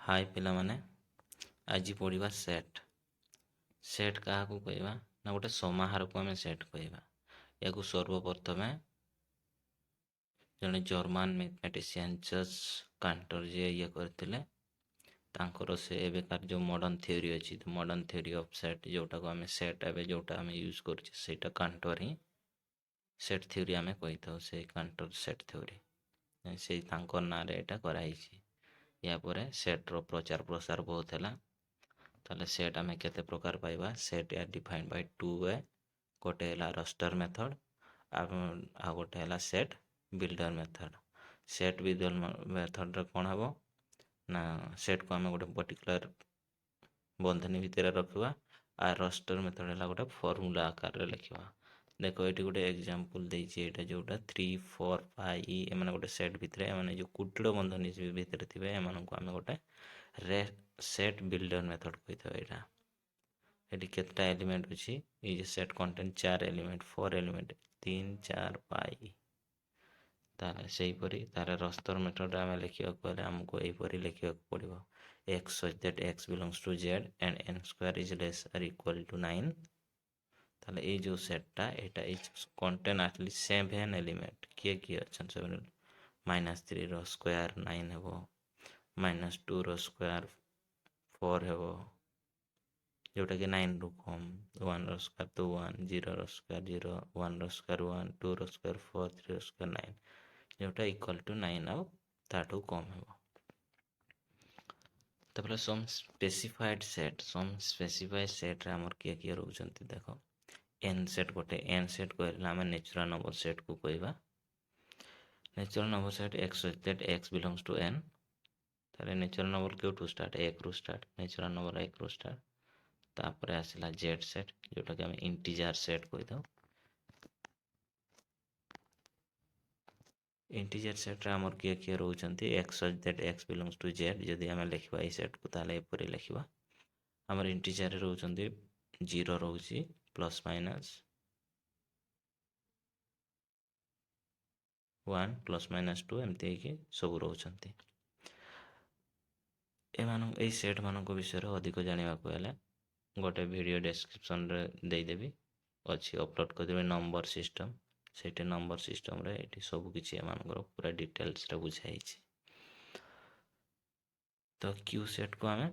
हाय पिला माने आज पढ़ा सेट सेट क्या कहवा ना गोटे समाहार को आम सेट कहवा या सर्वप्रथम जड़े जर्मान मैथमेटिशियन जर्ज कांटर जी ये करते से एवं जो मॉडर्न थ्योरी अच्छी मॉडर्न थ्योरी ऑफ सेट जोटा को आम सेट एवं जोटा आम यूज कर कांटर ही सेट थ्योरी आम कही था से कांटर सेट थ्योरी से ना यहाँ कराई या सेट्र प्रचार प्रसार बहुत है ताले सेट आम केते प्रकार पाइबा सेट या डिफाइंड बाय टू वे गोटे है रस्टर मेथड आ गोटे है set builder method set builder method कौन हम ना सेट को आम गोटे पर्टिकुलर बंधनी भितर रखा आ रस्टर मेथड है गोटे फॉर्मूला आकार रे लिखा देख ये गोटे एग्जांपल देटा जोटा 3 4 5 एम गोटे सेट भितर एम जो कुटिड़ बंधनी भितर थे एम को आम गोटे सेट बिल्डर मेथड कही था यहाँ ये केतटा एलिमेंट अच्छी ये सेट कंटेन 4 एलिमेंट 4 एलिमेंट 3 4 पाई ताले सेहीपरी तार रस्टर मेथड आम लिखा गले आमको यहीपरी लिखा पड़ो x such that x belongs to z and n square is less or equal to 9 ताले ये जो सेटटा एटा इज कंटेन एटलिस्ट 7 एलिमेंट किए अच्छा 7 -3 रो स्क्वायर 9 हेबो -2 रो स्क्वायर 4 हेबो जोटा कि 9 रु कम 1 रो स्क्वायर तो 1 0 रो स्क्वायर 0 1 रो स्क्वायर 1 2 रो स्क्वायर 4 3 रो स्क्वायर 9 जोटा इक्वल टू 9 आउ ताठू कम हेबो तापर सम स्पेसिफाइड सेट रे हमर किए रहउछंती देखो एन सेट गोटे एन सेट कहला हम नेचुरल नंबर सेट को कहबा natural number set x that x belongs to n तारे नेचुरल नंबर केउठू स्टार्ट 1 रु स्टार्ट नेचुरल नंबर 1 रु स्टार्ट तापर आसला जेड सेट जोटा कि हम इंटीजर सेट कही था इंटीजर सेट रे हमर किए रहउछंती x such that x belongs to z जदि हम लिखबा ई सेट को ताले एपरि लिखबा हमर इंटीजर रे रहउछंती 0 रहउची प्लस माइनस 1 प्लस माइनस 2 एमती कि सब रहउछंती ए सेट मानक विषय अधिक जाना गोटे वीडियो डिस्क्रिप्शन रे देदेवी अच्छी अपलोड करदेवी नंबर सिस्टम से नंबर सिस्टम रे ये सब किसी एम पूरा डिटेल्स रे बुझाई तो क्यू सेट को आम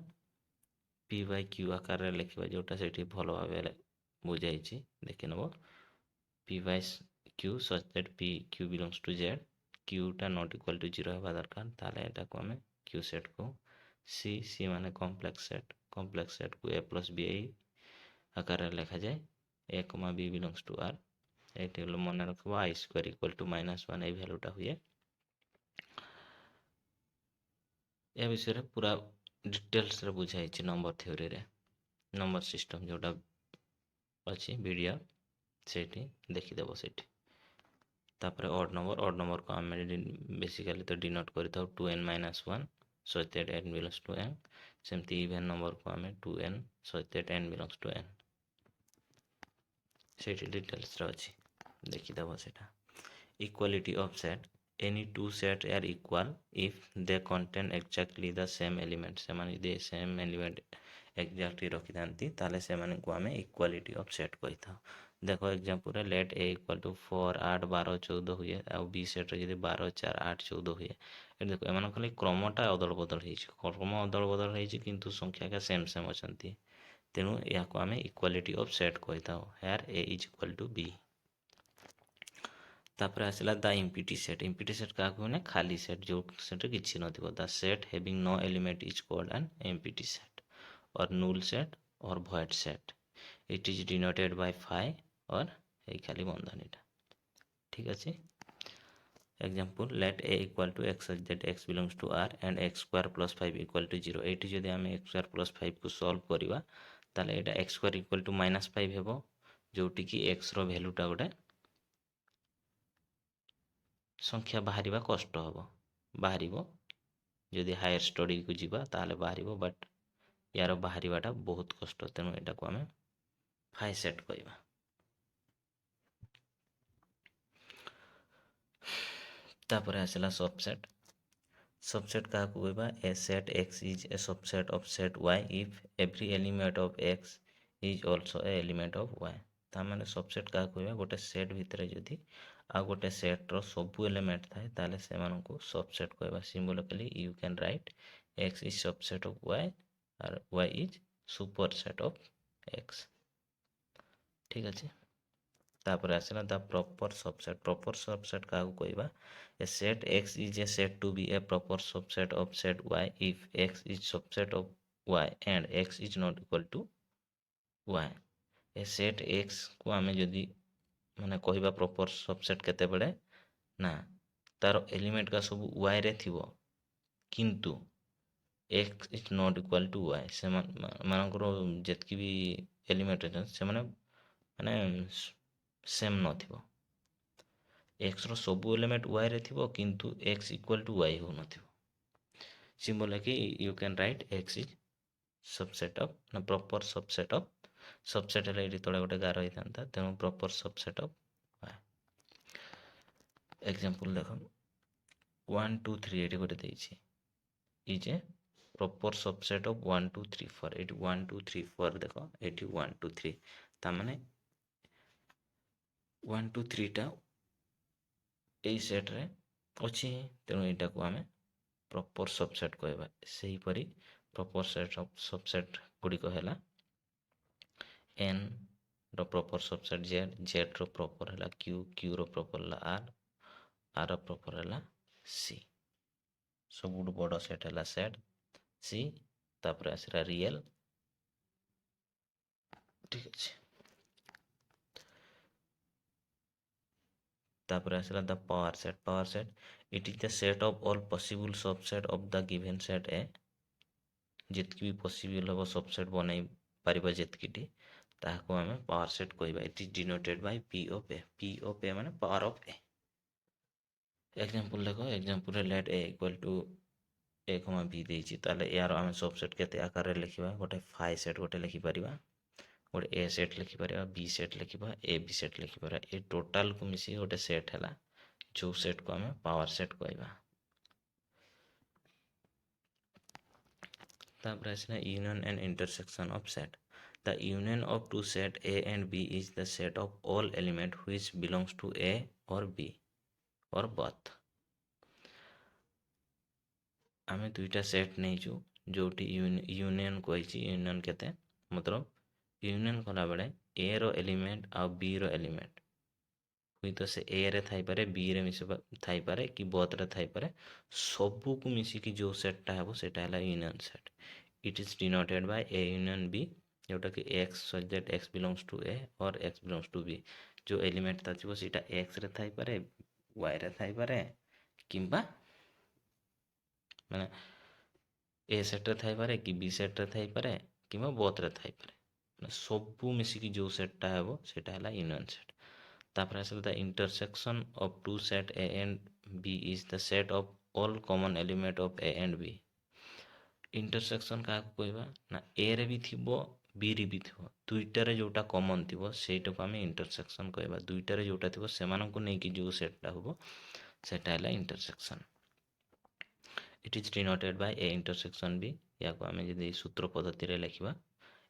पी बाय क्यू आकार रे लिखा जोटा से भल भाव बुझाई देखी नब p by q such that p q belongs to z क्यूटा नॉट इक्वल टू 0 होगा दरकार ताले एटा को आम क्यू सेट को सी सी माने कॉम्प्लेक्स सेट को ए प्लस बी आई आकार लिखा जाए ए कमा बी बिलोंग्स टू आर ये मन रख आई स्क्वायर इक्वल टू -1 ये भैल्यूटा हुए या विषय पूरा डिटेल्स रे बुझाई नंबर थ्योरी रे नंबर सिस्टम जोटा अच्छी वीडियो से देखीदेव से तापर ऑड नंबर को आम बेसिकली तो डिनोट करता 2n-1 such that n belongs to n सेमती इवन नंबर को आम 2n such that n belongs to n से डिटेल्स अच्छी देखीदेव से equality of set any two set are equal if they contain exactly the same element से माने दे same element exactly रखी थांती ताले से माने को आमे इक्वालिटी ऑफ सेट कही था देखो एग्जांपल रे लेट a इक्वल टू 4 8 12 14 हुए आ b सेट रे यदि 12 4 8 14 हुए ए देखो एमान खाली क्रमटा अदल बदल हेछि क्रम अदल बदल हेछि किंतु संख्या का सेम सेम अछंती तेनु या को आमे इक्वालिटी ऑफ सेट कही था here a is equal to b तापर आसला द इम्पिटी सेट क्या कहने खाली सेट जो सेट किसी नथिबो the set having no element is called an empty set और null सेट और void set it is denoted by phi और ये खाली बंधनीटा ठीक अच्छे example let a equal to x such that x belongs to r and x square plus 5 equal to 0 एटी जदि आम x स्क्वायर प्लस 5 को सॉल्व करवा ताले एटा x स्क्वायर इक्वल टू -5 हेबो जोटी कि x रो वैल्यूटा गोटे संख्या बाहर कष्ट हम बाहर जदि हायर स्टडी को जीवा ताले बाहर बट यार बाहरटा बहुत कष्ट तेणु यहाँ को आम फाइ सेट कहवा तापर आसला सबसेट सबसेट क्या कहबा a set x is a subset of set y if every element of x is also a element of y ता माने सबसेट क्या कहबा गोटे सेट भितर जदि आ गोटे सेट रो सब एलिमेंट थाए ताले से मानको सबसेट कहबा symbolically you can write x is subset of y और y is superset of x ठीक अच्छे तापर आसला द प्रॉपर सबसेट क्या कहबा a set x is a set to be a proper subset of set y if x is subset of y and x is not equal to y a set x को आम जदि माने कहबा proper subset केते बेले ना तार element का सब y रे थिबो किंतु x is not equal to y से मानकर जेतकी भी एलिमेंट अछन से माने सेम नथिबो एक्स रो सब एलिमेंट y रे थिबो किंतु x इक्वल टू y हो नथिबो सिंबल है कि you can write x is subset of ना प्रॉपर सबसेट ऑफ सबसेट है ये तले गोटे गार होता तेणु proper subset of y example देखो 1 2 3 ये गोटे देछि is a proper subset of 1 2 3 4 एटी 1 2 3 4 देखो एटी 1 2 3 ता माने 1 2 3 टा ए सेट रे अछि तेणु एटा को आमे प्रॉपर सबसेट कहबा सही परी प्रॉपर सेट ऑफ सबसेट गुडी को हैला n रो प्रॉपर सबसेट z रो प्रॉपर हैला q रो प्रॉपर हैला r रो प्रॉपर हैला c सबुठ बड़ सेट हैला सेट c तापर आसरा रियल ठीक अछि तापर आसला the power set it is the set of all possible subset of the given set ए जितकी भी पॉसिबल हम सबसेट बनई पारिबा जितकीटी ताको आमे पावर सेट कहबा it is denoted by p of a माने पावर ऑफ a एग्जांपल देखो example let a equal to a, b देछि ताले यार आमे सबसेट केते आकार रे लिखिबा गोटे फाइ सेट गोटे लिखि परिबा गोटे a सेट लिखि परिबा b सेट लिखिबा a b सेट लिखि परिबा ए टोटल को मिसी गोटे सेट हैला जो सेट को आमे पावर सेट कहबा तापर आसना union and intersection of set the union of two set a and b is the set of all element which belongs to a or b or both आमे दुईटा set नहीं छु जोटी union कहिछि union केते मतलब union कला बेले a रो element आ b रो एलिमेंट हुई तो से a रे थाई पारे b रे मिसे थाई पारे कि both रे थाई पारे सबु को मिसी कि जो सेटटा हेबो सेटा हैला union set it is denoted by a union b जोटा कि x such that x belongs to a और x बिलोंग्स टू b जो एलिमेंट ता छिबो सेटा x रे थाई पारे y रे थाई पारे किंबा माने a सेट रे थाई पारे कि b सेट रे थाई पारे किंबा both रे थाई पारे माने सबु मिसी कि जो सेटटा हेबो सेटा हैला यूनियन सेट तापर आसल the intersection of two set a and b is the set of all common element of a and b intersection क्या कहबा ना a रे भी थिबो b रे भी थिबो दुईटा रे जोटा कॉमन थिबो सेटा को हमें इंटरसेक्शन कहबा दुईटा रे जोटा थिबो सेमान को नै कि जो सेटटा होबो सेटा हैला intersection it is denoted by a intersection b या को हमें यदि सूत्र पद्धति रे लिखबा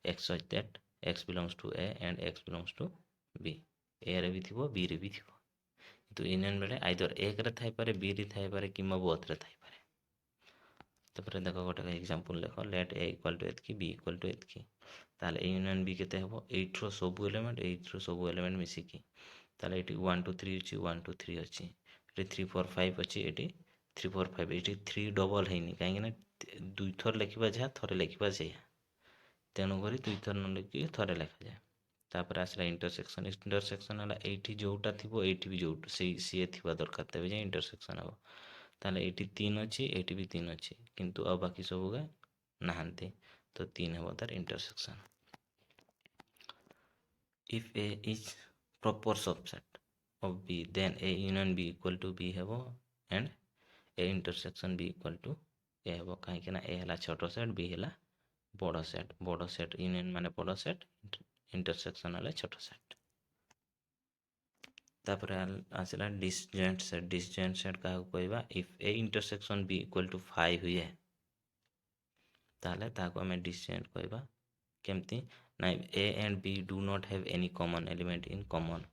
x such that x belongs to a and x belongs to b a रे भी थिबो b रे भी थिबो तो यूनियन बेले आइदर एक रे थाई पारे b रे थाई पारे किंबा बोथ रे थाई पारे तापर देखो गोटे एग्जांपल देखो लेट a इक्वल टू एतकी b इक्वल टू एतकी ताले a यूनियन b केते हेबो 8 रो सब एलिमेंट मिसिकी ताले एटी 1 2 3 अछि 1 2 3 अछि एटी 3 4 5 अछि एटी 3 4 5 एटी 3 डबल हेनी काहे ना दुई थर लिखिबा जा थरे लिखिबा जे तेनु करी दुई थर न लिखि थरे लिखा जाय तापर आसला इंटरसेक्शन हला एठी जोटा थिबो एठी भी जोटा से थिबा दरकार तबे जे इंटरसेक्शन हबो ताले एटी 3 अछि एटी भी 3 अछि किंतु अब बाकी सब गए नहांती तो 3 हबो तार intersection if a is proper subset of b then a union b equal to b हबो and a intersection b equal to a हबो काहे कि ना a हला छोटो सेट b हला बड़ सेट यूनियन माने बड़ सेट इंटरसेक्शन हला छोटो सेट तापर आसला डिसजॉइंट सेट क्या कहवा if A intersection B equal to 5 हुए ताले ताको आम डिसजॉइंट कहवा केमती ना A and B do not have any common element in common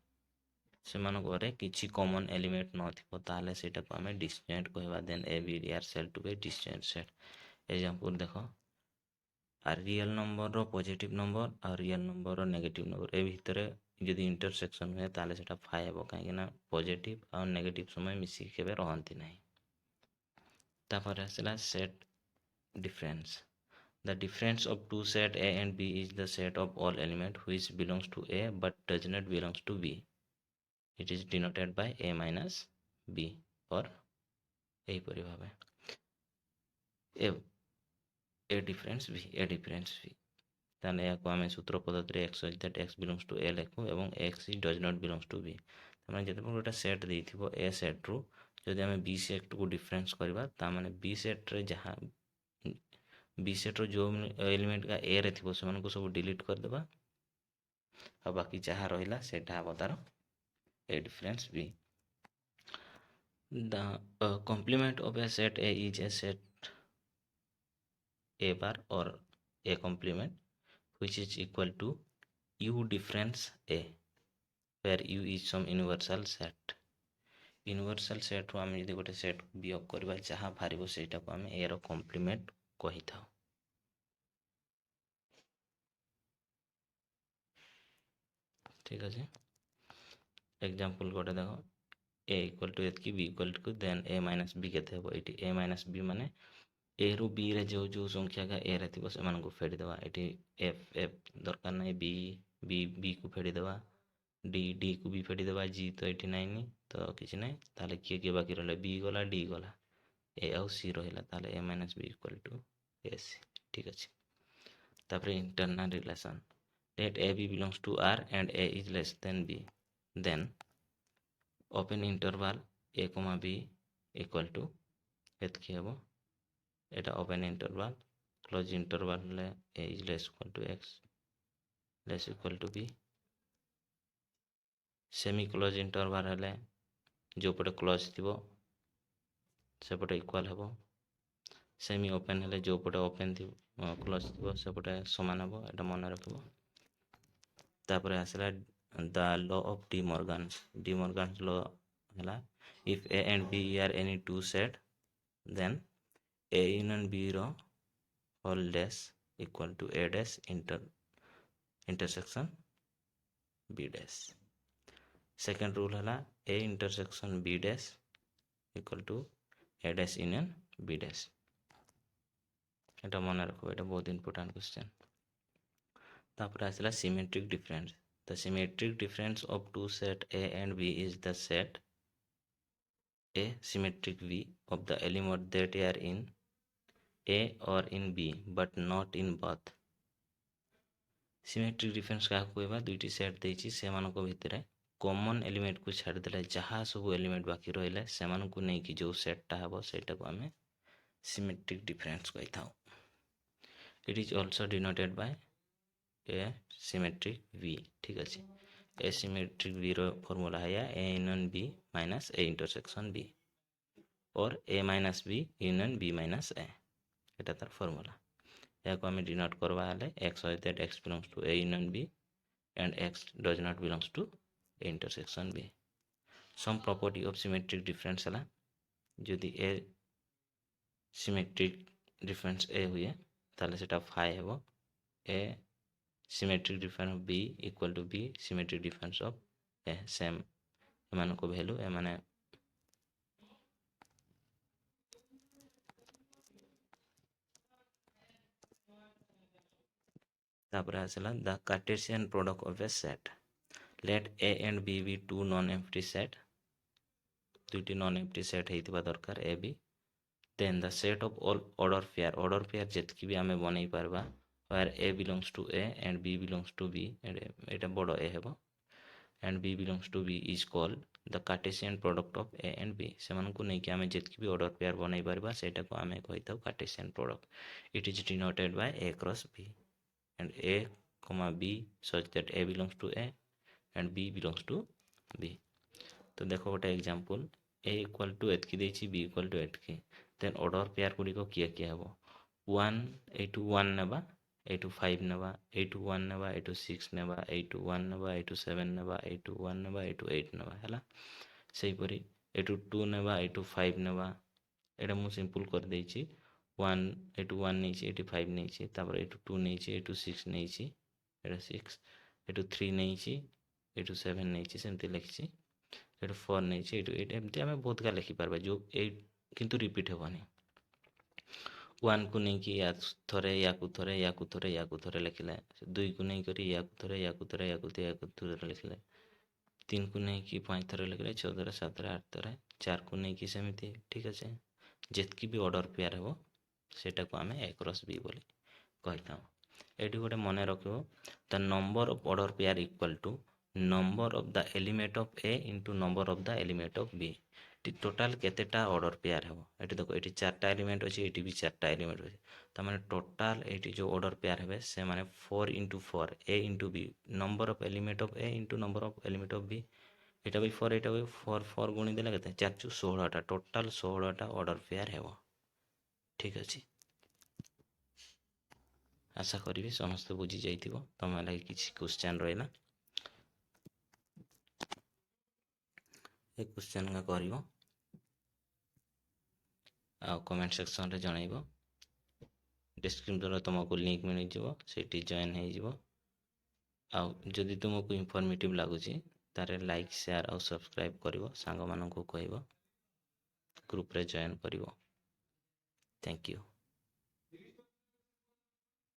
से किसी कॉमन एलिमेंट नाले से आम डिसजॉइंट कहवा then A B are said to be disjoint set example देखो आ रियल नंबर रो पॉजिटिव नंबर और रियल नंबर रो नेगेटिव नंबर ए भितर जदि इंटरसेक्शन हुए ताले सेटा 5 हेबो कहीं पॉजिटिव और नेगेटिव समय मिसिक केबे रहंती नहीं तापर आसला set difference. The difference of two set A and B is the set of all element which belongs to A but does not belongs to B. It is denoted by A minus B or ଏହିପରି ଭାବେ A difference B A difference B ताने या को आमे सूत्र पद्धति x such that x belongs to A लेखु एवं x does not belongs to B तमाने जते पर गोटा सेट देइथिबो A सेट रू जदि आमे B सेट को डिफरेंस करबा ता माने B सेट रे जहां बी सेट्र जो एलिमेंट का ए रे थी से सब डिलीट करदे आ बाकी जहाँ रहा से तार A difference B the complement of a set A is a set A bar और A complement which is equal to U difference A where U is some universal set रू आम जब गोटे सेट वियोग करवा जहाँ बाहर से आम ए रो कॉम्प्लीमेंट कही था ठीक अच्छे एग्जांपल गोटे देख ए इक्वल टू एतकी B equal to then A minus B के ये ए माइनस बी माने ए रु बी रे जो संख्या का ए रे थी से फेड़ीदेवा ये एफ एफ दरकार ना बी बी बी को फेड़ीदेवा डी डी को भी फेड़ीदेवा जी तो ये नाइन तो किसी ना ताले किए किए बाकी रहा बी गला डी गला ए आउ सी रहा ताले ए माइनस बी इक्वल टू ए सी ठीक अच्छे तापर internal relation let a b belongs to r and a is less than b then open interval a comma b equal to एतकी हेबो एटा ओपन इंटरवल क्लोज इंटरवल ले a is less equal to x less equal to b semi close interval हेले जो पटे close थिबो से पटे equal हेबो semi open हेले जो पटे ओपन थिबो क्लोज थिबो से पटे समान हेबो एटा मन रखबो तापर आसला the law of De Morgan law है if A and B are any two set then A union B रो whole dash equal to A dash intersection B dash second rule है A intersection B dash equal to A dash union B dash एटा मन रखो एटा बहुत important question तापर आसला symmetric difference the symmetric difference of two set A and B is the set A symmetric V of the element that are in A or in B but not in both symmetric difference क्या कहवा दुईटी set देछि से मानक भितरे common element को छाड़ देले जहाँ सब एलिमेंट बाकी रहिले से मानक नहीं कि जो सेटटा हेबो सेटा को आमे symmetric difference कहि थाउ it is also denoted by A symmetric B ठीक अच्छे ए सिमेट्रिक वी रो फॉर्मूला है या A union B minus A intersection B और A minus B union B minus A एटा तार फॉर्मूला या को हमें डिनोट करवा हले x such that x belongs to A union B and x does not belongs to A intersection B some property of symmetric difference हला जदि ए symmetric difference ए हुए ताले सेटा फाइ हेबो ए symmetric difference of B equal to B symmetric difference of A same एमान को value एमाने तापर आसला the Cartesian product of a set let A and B be two non empty set दुईटी नॉन एम्प्टी सेट हेतिबा दरकार A B then the set of all order pair जेतकी भी आमे बनै परबा where A belongs to A and B belongs to B and এটা বড় A Hebo and B belongs to B is called the Cartesian product of A and B ସେମାନଙ୍କୁ ନେଇକି ଆମେ ଯେତିକି ବି order pair ବନେଇ ପାରିବା ସେଇଟାକୁ ଆମେ କହିଥାଉ Cartesian product it is denoted by A cross B and A comma B such that A belongs to A and B belongs to B ତ ଦେଖ ଗୋଟେ ଏକ୍ଜାମ୍ପଲ୍, a ଇକ୍ୱାଲ୍ ଟୁ ଏତିକି ଦେଇଛି, b ଇକ୍ୱାଲ୍ ଟୁ ଏତିକି, ଦେନ୍ order pair ଗୁଡ଼ିକ କିଏ କିଏ ହେବ? 1 ଏଇଠୁ 1 ନେବା, ଏଇଠୁ 5 ନେବା, ଏଇଠୁ 1 ନେବା, ଏଇଠୁ 6 ନେବା, ଏଇଠୁ 1 ନେବା, ଏଇଠୁ 7 ନେବା, ଏଇଠୁ 1 ନେବା, ଏଇଠୁ 8 ନେବା, ହେଲା। ସେହିପରି ଏଇଠୁ 2 ନେବା, ଏଇଠୁ 5 ନେବା, ଏଇଟା ମୁଁ ସିମ୍ପଲ୍ କରିଦେଇଛି। 1 ଏଇଠୁ 1 ନେଇଛି, ଏଇଠି 5 ନେଇଛି, ତାପରେ ଏଇଠୁ 2 ନେଇଛି, ଏଇଠୁ 6 ନେଇଛି, ଏଇଟା 6, ଏଇଠୁ 3 ନେଇଛି, ଏଇଠୁ 7 ନେଇଛି, ସେମିତି ଲେଖିଛି, ଏଇଠୁ 4 ନେଇଛି, ଏଇଠୁ ଏମିତି ଆମେ ବହୁତ କା ଲେଖିପାରିବା, ଯେଉଁ ଏଇ କିନ୍ତୁ ରିପିଟ୍ ହେବନି। 1କୁ ନେଇକି ଥରେ, ୟାକୁ ଥରେ, ୟାକୁ ଥରେ, ୟାକୁ ଥରେ ଲେଖିଲେ, 2କୁ ନେଇକରି ୟାକୁ ଥରେ, ୟାକୁ ଥରେ, ୟାକୁ ଥରେ ଲେଖିଲେ, 3କୁ ନେଇକି 5 ଥରେ ଲେଖିଲେ, 6 ଥରେ, 7 ଥରେ, 8 ଥରେ, 4କୁ ନେଇକି ସେମିତି, ଠିକ୍ ଅଛି। ଯେତିକି ବି ଅର୍ଡ଼ର ପେୟାର ହେବ ସେଇଟାକୁ ଆମେ A କ୍ରସ୍ B ବୋଲି କହିଥାଉ। ଏଇଠି ଗୋଟେ ମନେ ରଖିବ, the number of order pair equal to number of the element of A into number of the element of B। Total କେତେଟା ଅର୍ଡ଼ର ପେୟାର ହେବ? ଏଠି ଦେଖ, ଏଠି 4ଟା ଏଲିମେଣ୍ଟ ଅଛି, ଏଠି ବି 4ଟା ଏଲିମେଣ୍ଟ ଅଛି, ତାମାନେ ଟୋଟାଲ୍ ଏଇଠି ଯେଉଁ ଅର୍ଡ଼ର ପେୟାର ହେବେ ସେମାନେ 4 into 4, A into B, number of element of A into number of element of B। ଏଇଟା ବି 4, ଏଇଟା ବି 4, 4 ଗୁଣି ଦେଲେ କେତେ? 4 16ଟା, ଟୋଟାଲ୍ 16ଟା ଅର୍ଡ଼ର ପେୟାର ହେବ। ଠିକ୍ ଅଛି, ଆଶା କରିବି ସମସ୍ତେ ବୁଝି ଯାଇଥିବ। ତମ ଲାଗି କିଛି କ୍ୱେଶ୍ଚନ୍ ରହିଲା, ଏ କ୍ୱେଶ୍ଚନ୍ କରିବ ଆଉ କମେଣ୍ଟ ସେକ୍ସନରେ ଜଣାଇବ। ଡିସ୍କ୍ରିପ୍ସନ୍ରେ ତୁମକୁ ଲିଙ୍କ୍ ମିଳିଯିବ, ସେଇଠି ଜଏନ୍ ହେଇଯିବ। ଆଉ ଯଦି ତୁମକୁ ଇନଫର୍ମେଟିଭ୍ ଲାଗୁଛି ତାହେଲେ ଲାଇକ୍, ସେୟାର ଆଉ ସବସ୍କ୍ରାଇବ୍ କରିବ, ସାଙ୍ଗମାନଙ୍କୁ କହିବ, ଗ୍ରୁପ୍ରେ ଜଏନ୍ କରିବ। Thank you.